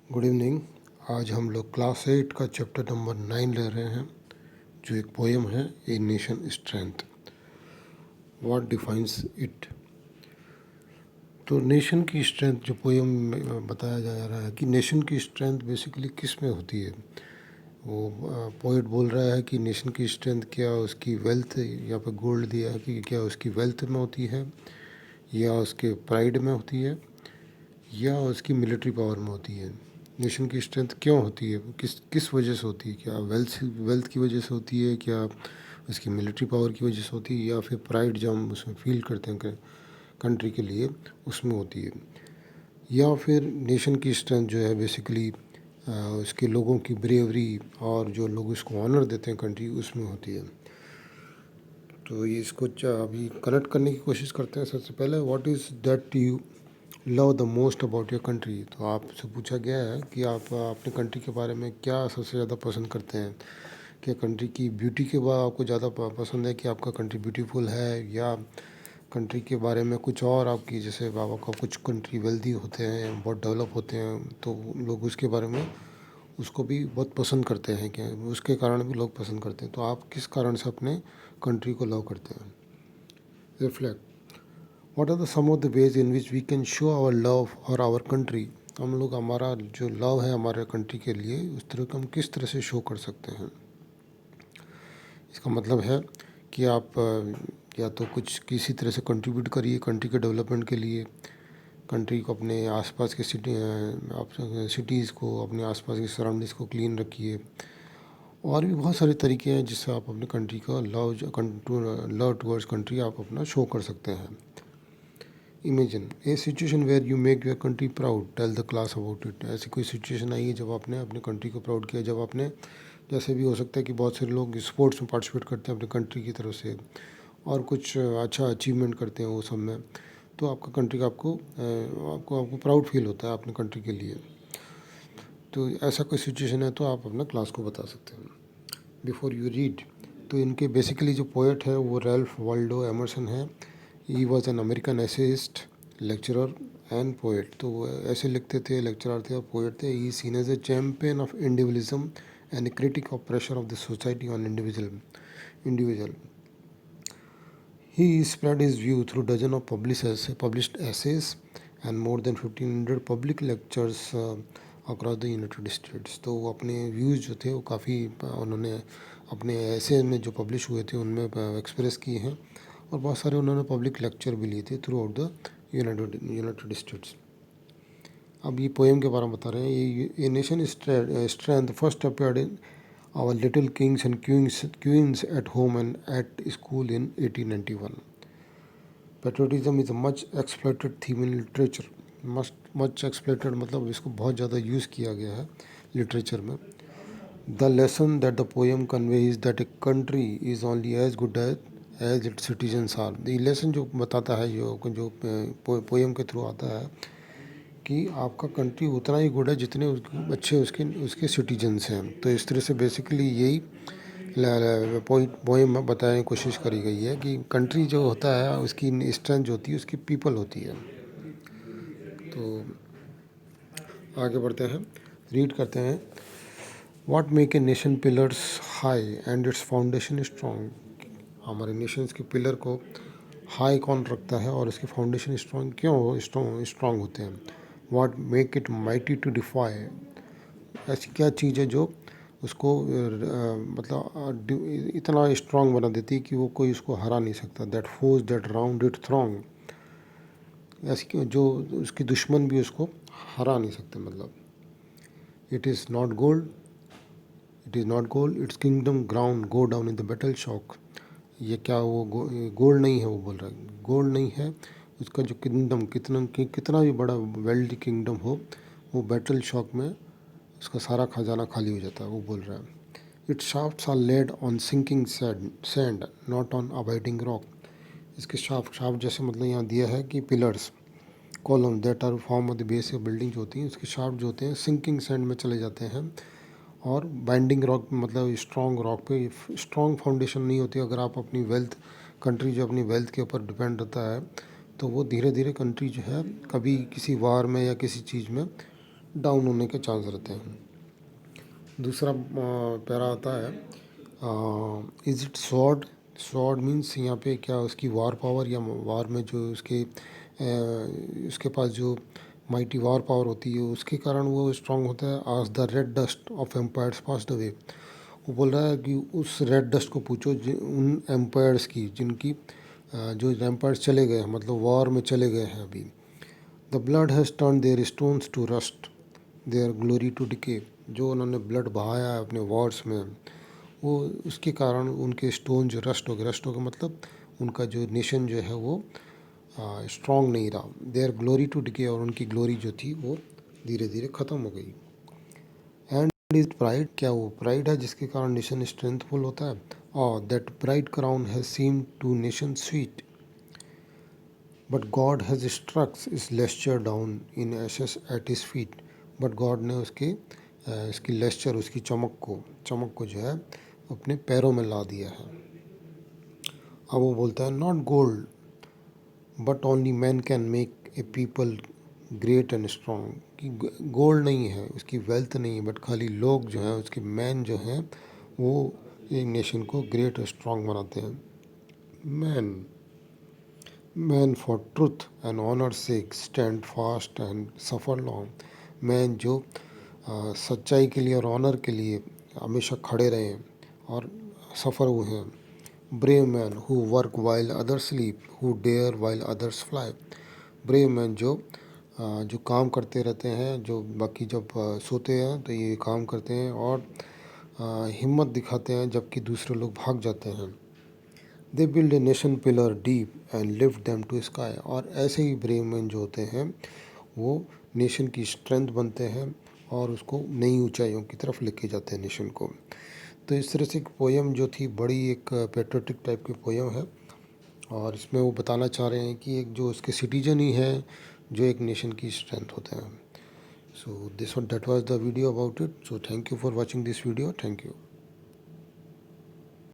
Good evening. आज हम लोग क्लास 8 का चैप्टर नंबर 9 ले रहे हैं, जो एक पोएम है, a nation strength. What defines it. तो नेशन की स्ट्रेंथ जो पोएम में बताया जा रहा है कि नेशन की स्ट्रेंथ बेसिकली किस में होती है। वो पोएट बोल रहा है कि नेशन की स्ट्रेंथ क्या उसकी वेल्थ, यहाँ पे गोल्ड दिया है कि क्या उसकी वेल्थ में होती है, या उसके प्राइड में होती है, या उसकी मिलिट्री पावर में होती है। नेशन की स्ट्रेंथ क्यों होती है, किस किस वजह से होती है, क्या वेल्थ की वजह से होती है, क्या उसकी मिलिट्री पावर की वजह से होती है, या फिर प्राइड जो हम उसमें फील करते हैं कंट्री के लिए उसमें होती है, या फिर नेशन की स्ट्रेंथ जो है बेसिकली उसके लोगों की ब्रेवरी और जो लोग उसको ऑनर देते हैं कंट्री उसमें होती है। तो ये इसको अभी कनेक्ट करने की कोशिश करते हैं। सबसे पहले what is that you love the most about your country. तो आपसे पूछा गया है कि आप अपने कंट्री के बारे में क्या सबसे ज़्यादा पसंद करते हैं। क्या कंट्री की ब्यूटी के बाद आपको ज़्यादा पसंद है कि आपका कंट्री ब्यूटीफुल है, या कंट्री के बारे में कुछ और आपकी, जैसे बाबा का कुछ कंट्री वेल्दी होते हैं, बहुत डेवलप होते हैं, तो लोग उसके बारे में उसको भी बहुत पसंद करते हैं, क्या उसके कारण भी लोग पसंद करते हैं। तो आप किस कारण से अपने कंट्री को लव करते हैं। Reflect what are the some of the ways in which we can show our love और आवर कंट्री। हम लोग हमारा जो लव है हमारे कंट्री के लिए, उस तरह का हम किस तरह से शो कर सकते हैं। इसका मतलब है कि आप या तो कुछ किसी तरह से कंट्रीब्यूट करिए कंट्री के डेवलपमेंट के लिए, कंट्री को अपने आसपास के सिटीज़ को, अपने आसपास की सराउंडिंग्स को क्लीन रखिए। और भी बहुत सारे तरीके हैं जिससे आप अपने कंट्री का लव टुवर्ड्स कंट्री आप अपना शो कर सकते हैं। Imagine a situation where you make your country proud, tell the class about it. ऐसी कोई सिचुएशन आई है जब आपने अपने कंट्री को प्राउड किया, जब आपने, जैसे भी हो सकता है कि बहुत सारे लोग स्पोर्ट्स में पार्टिसिपेट करते हैं अपनी कंट्री की तरफ से और कुछ अच्छा अचीवमेंट करते हैं वो सब में, तो आपका कंट्री का आपको प्राउड फील होता है अपने कंट्री के लिए। तो ऐसा कोई सिचुएशन है तो आप अपना क्लास को बता सकते हैं। बिफोर यू रीड, तो इनके बेसिकली जो पोएट है वो रैल्फ वाल्डो एमरसन है। He was an American essayist, lecturer and poet. तो वो ऐसे लिखते थे, लेक्चरर थे और पोएट थे। He seen as a champion of individualism and a critic of pressure of the society on individual. He spread his view through dozen of published essays and more than 1500 public lectures across the United States. तो वो अपने views जो थे वो काफ़ी उन्होंने अपने ऐसे में जो पब्लिश हुए थे उनमें एक्सप्रेस किए हैं, और बहुत सारे उन्होंने पब्लिक लेक्चर भी लिए थे through out the United states. अब ये पोएम के बारे में बता रहे हैं। ये nation strength first appeared in our little kings and queens at home and at school in 1891. Patriotism is a much exploited theme in literature. Much exploited मतलब इसको बहुत ज़्यादा यूज़ किया गया है लिटरेचर में। The lesson that the poem convey is that a country is only as good as its citizens are. ये lesson जो बताता है, जो पोएम के थ्रू आता है कि आपका कंट्री उतना ही गुड है जितने अच्छे उसके सिटीजन्स हैं। तो इस तरह से बेसिकली यही पोएम में बताने की कोशिश करी गई है कि कंट्री जो होता है उसकी स्ट्रेंथ जो होती है उसकी पीपल होती है। तो आगे बढ़ते हैं, रीड करते हैं। What make a nation pillars high and it's foundation strong. हमारे नेशंस के पिलर को हाई कौन रखता है और उसके फाउंडेशन स्ट्रॉन्ग क्यों स्ट्रॉन्ग होते हैं। What make it mighty to defy. ऐसी क्या चीज़ है जो उसको मतलब इतना स्ट्रांग बना देती है कि वो कोई उसको हरा नहीं सकता। That force that round it throng. ऐसी जो उसके दुश्मन भी उसको हरा नहीं सकते। मतलब it is not gold it's kingdom ground go down in the battle shock. ये क्या वो गोल्ड नहीं है, वो बोल रहा है गोल्ड नहीं है, उसका जो किंगडम कितना भी बड़ा वेल्ड किंगडम हो, वो बैटल शॉक में उसका सारा खजाना खाली हो जाता है, वो बोल रहा है। Its shafts are laid on sinking sand not on abiding rock. इसके शाफ्ट जैसे मतलब यहाँ दिया है कि pillars column that are form of the base of building जो होती हैं, उसके शाफ्ट जो होते हैं सिंकिंग सैंड में चले जाते हैं, और बाइंडिंग रॉक मतलब स्ट्रॉन्ग रॉक पे स्ट्रॉन्ग फाउंडेशन नहीं होती। अगर आप अपनी कंट्री जो अपनी वेल्थ के ऊपर डिपेंड रहता है, तो वो धीरे धीरे कंट्री जो है कभी किसी वार में या किसी चीज़ में डाउन होने के चांस रहते हैं। दूसरा पैरा आता है is it sword. Sword means यहाँ पे क्या उसकी वार पावर या वार में जो उसके पास जो माइटी वार पावर होती है उसके कारण वो स्ट्रांग होता है। आज the red dust of empires passed away. वो बोल रहा है कि उस रेड डस्ट को पूछो उन एम्पायर्स की जिनकी जो एम्पायर्स चले गए हैं, मतलब वॉर में चले गए हैं अभी। The blood has turn their stones to rust, their glory to decay. जो उन्होंने ब्लड बहाया है अपने वॉर्स में, वो उसके कारण उनके स्टोन जो रस्ट हो गए। रस्ट हो गए मतलब उनका जो नेशन जो है वो स्ट्रॉन्ग नहीं रहा। देयर ग्लोरी टू डिके, और उनकी ग्लोरी जो थी वो धीरे धीरे ख़त्म हो गई। एंड इज प्राइड, क्या वो प्राइड है जिसके कारण नेशन स्ट्रेंथफुल होता है। और that pride crown has seem to nation sweet, but God has struck इस lecher down in ashes at his feet. But God ने इसकी लेस्चर, उसकी चमक को जो है अपने पैरों में ला दिया है। अब वो बोलता है not gold but only man can make a people great and strong. कि गोल्ड नहीं है, उसकी वेल्थ नहीं है, बट खाली लोग जो हैं, उसके मैन जो हैं, वो एक नेशन को ग्रेट और स्ट्रॉन्ग बनाते हैं। Man for truth and honour sake stand fast and suffer long. Man जो सच्चाई के लिए और ऑनर के लिए हमेशा खड़े रहे और सफ़र हुए हैं। Brave man who work while others sleep, who dare while others fly. Brave man जो काम करते रहते हैं, जो बाकी जब सोते हैं तो ये काम करते हैं और हिम्मत दिखाते हैं जबकि दूसरे लोग भाग जाते हैं। They build a nation pillar deep and lift them to sky. और ऐसे ही ब्रेव मैन जो होते हैं वो नेशन की स्ट्रेंथ बनते हैं और उसको नई ऊंचाइयों की तरफ लेके जाते हैं नेशन को। तो इस तरह से एक पोयम जो थी, बड़ी एक पेट्रियोटिक टाइप की पोयम है, और इसमें वो बताना चाह रहे हैं कि एक जो उसके सिटीजन ही हैं जो एक नेशन की स्ट्रेंथ होते हैं। So this one that was the video about it. So thank you for watching this video. Thank you.